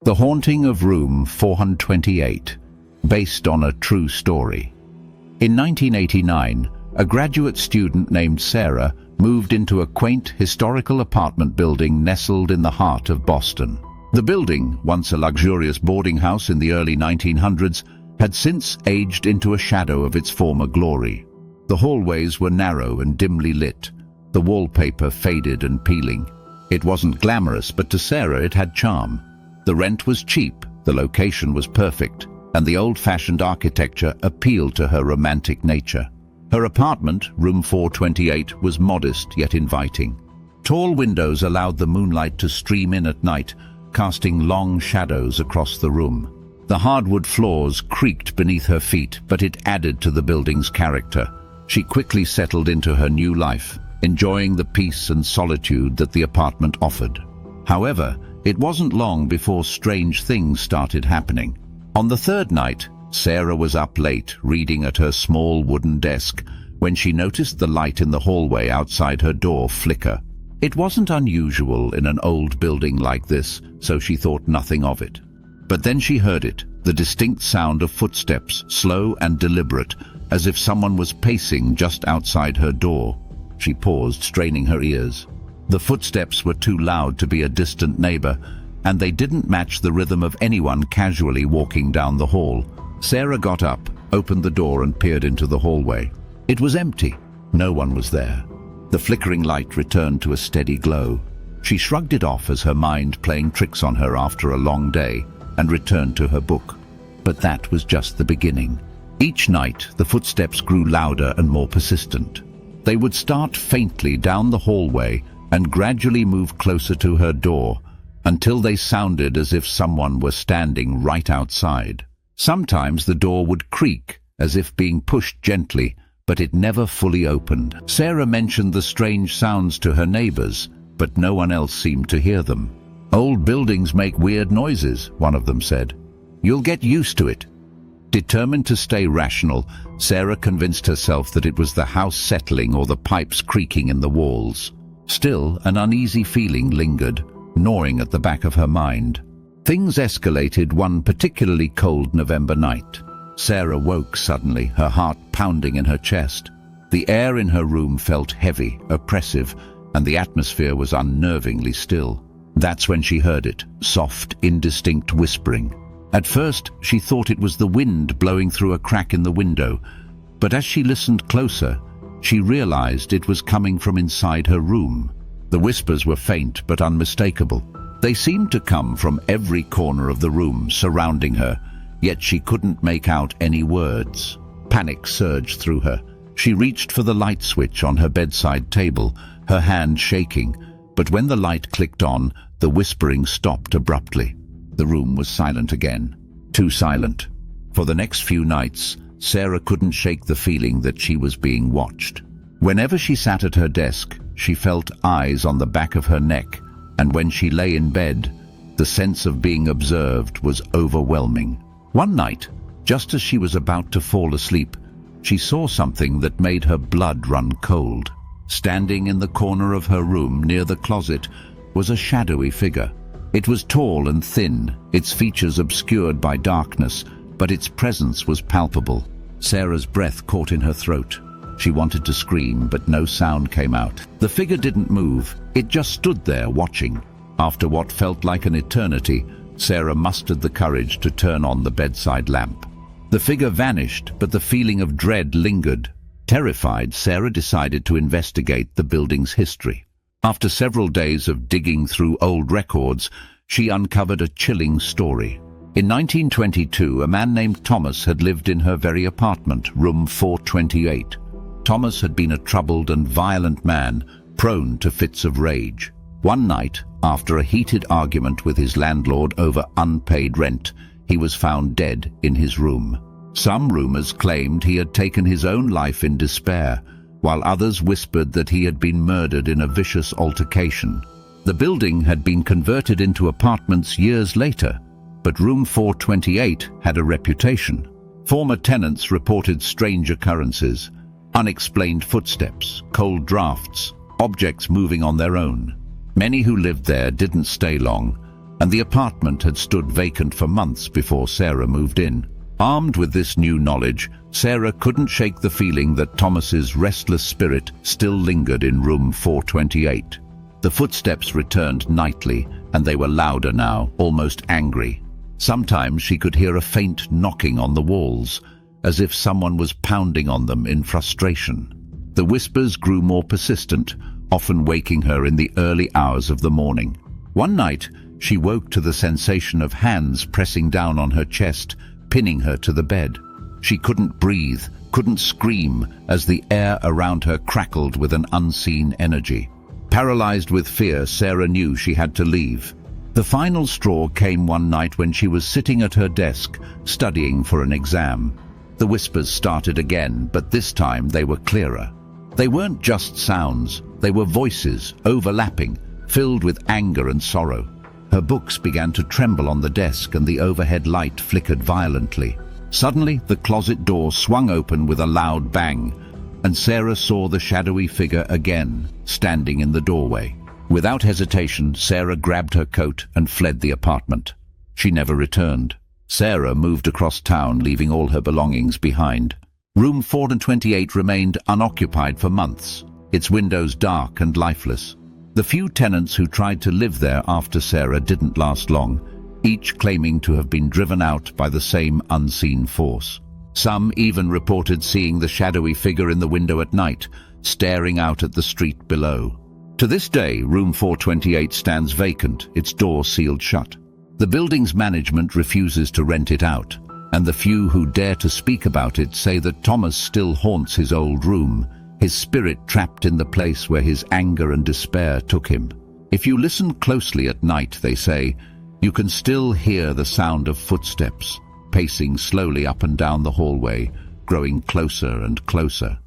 The Haunting of Room 428, based on a true story. In 1989, a graduate student named Sarah moved into a quaint historical apartment building nestled in the heart of Boston. The building, once a luxurious boarding house in the early 1900s, had since aged into a shadow of its former glory. The hallways were narrow and dimly lit, the wallpaper faded and peeling. It wasn't glamorous, but to Sarah it had charm. The rent was cheap, the location was perfect, and the old-fashioned architecture appealed to her romantic nature. Her apartment, room 428, was modest yet inviting. Tall windows allowed the moonlight to stream in at night, casting long shadows across the room. The hardwood floors creaked beneath her feet, but it added to the building's character. She quickly settled into her new life, enjoying the peace and solitude that the apartment offered. However, it wasn't long before strange things started happening. On the third night, Sarah was up late, reading at her small wooden desk, when she noticed the light in the hallway outside her door flicker. It wasn't unusual in an old building like this, so she thought nothing of it. But then she heard it, the distinct sound of footsteps, slow and deliberate, as if someone was pacing just outside her door. She paused, straining her ears. The footsteps were too loud to be a distant neighbor, and they didn't match the rhythm of anyone casually walking down the hall. Sarah got up, opened the door and peered into the hallway. It was empty. No one was there. The flickering light returned to a steady glow. She shrugged it off as her mind playing tricks on her after a long day, and returned to her book. But that was just the beginning. Each night, the footsteps grew louder and more persistent. They would start faintly down the hallway and gradually move closer to her door, until they sounded as if someone were standing right outside. Sometimes the door would creak, as if being pushed gently, but it never fully opened. Sarah mentioned the strange sounds to her neighbors, but no one else seemed to hear them. "Old buildings make weird noises," one of them said. "You'll get used to it." Determined to stay rational, Sarah convinced herself that it was the house settling or the pipes creaking in the walls. Still, an uneasy feeling lingered, gnawing at the back of her mind. Things escalated one particularly cold November night. Sarah woke suddenly, her heart pounding in her chest. The air in her room felt heavy, oppressive, and the atmosphere was unnervingly still. That's when she heard it, soft, indistinct whispering. At first, she thought it was the wind blowing through a crack in the window, but as she listened closer, she realized it was coming from inside her room. The whispers were faint but unmistakable. They seemed to come from every corner of the room surrounding her, yet she couldn't make out any words. Panic surged through her. She reached for the light switch on her bedside table, her hand shaking, but when the light clicked on, the whispering stopped abruptly. The room was silent again. Too silent. For the next few nights, Sarah couldn't shake the feeling that she was being watched. Whenever she sat at her desk, she felt eyes on the back of her neck, and when she lay in bed, the sense of being observed was overwhelming. One night, just as she was about to fall asleep, she saw something that made her blood run cold. Standing in the corner of her room near the closet was a shadowy figure. It was tall and thin, its features obscured by darkness, but its presence was palpable. Sarah's breath caught in her throat. She wanted to scream, but no sound came out. The figure didn't move. It just stood there, watching. After what felt like an eternity, Sarah mustered the courage to turn on the bedside lamp. The figure vanished, but the feeling of dread lingered. Terrified, Sarah decided to investigate the building's history. After several days of digging through old records, she uncovered a chilling story. In 1922, a man named Thomas had lived in her very apartment, room 428. Thomas had been a troubled and violent man, prone to fits of rage. One night, after a heated argument with his landlord over unpaid rent, he was found dead in his room. Some rumors claimed he had taken his own life in despair, while others whispered that he had been murdered in a vicious altercation. The building had been converted into apartments years later, but room 428 had a reputation. Former tenants reported strange occurrences, unexplained footsteps, cold drafts, objects moving on their own. Many who lived there didn't stay long, and the apartment had stood vacant for months before Sarah moved in. Armed with this new knowledge, Sarah couldn't shake the feeling that Thomas's restless spirit still lingered in room 428. The footsteps returned nightly, and they were louder now, almost angry. Sometimes she could hear a faint knocking on the walls, as if someone was pounding on them in frustration. The whispers grew more persistent, often waking her in the early hours of the morning. One night, she woke to the sensation of hands pressing down on her chest, pinning her to the bed. She couldn't breathe, couldn't scream, as the air around her crackled with an unseen energy. Paralyzed with fear, Sarah knew she had to leave. The final straw came one night when she was sitting at her desk, studying for an exam. The whispers started again, but this time they were clearer. They weren't just sounds, they were voices, overlapping, filled with anger and sorrow. Her books began to tremble on the desk and the overhead light flickered violently. Suddenly, the closet door swung open with a loud bang, and Sarah saw the shadowy figure again, standing in the doorway. Without hesitation, Sarah grabbed her coat and fled the apartment. She never returned. Sarah moved across town, leaving all her belongings behind. Room 428 remained unoccupied for months, its windows dark and lifeless. The few tenants who tried to live there after Sarah didn't last long, each claiming to have been driven out by the same unseen force. Some even reported seeing the shadowy figure in the window at night, staring out at the street below. To this day, room 428 stands vacant, its door sealed shut. The building's management refuses to rent it out, and the few who dare to speak about it say that Thomas still haunts his old room, his spirit trapped in the place where his anger and despair took him. If you listen closely at night, they say, you can still hear the sound of footsteps, pacing slowly up and down the hallway, growing closer and closer.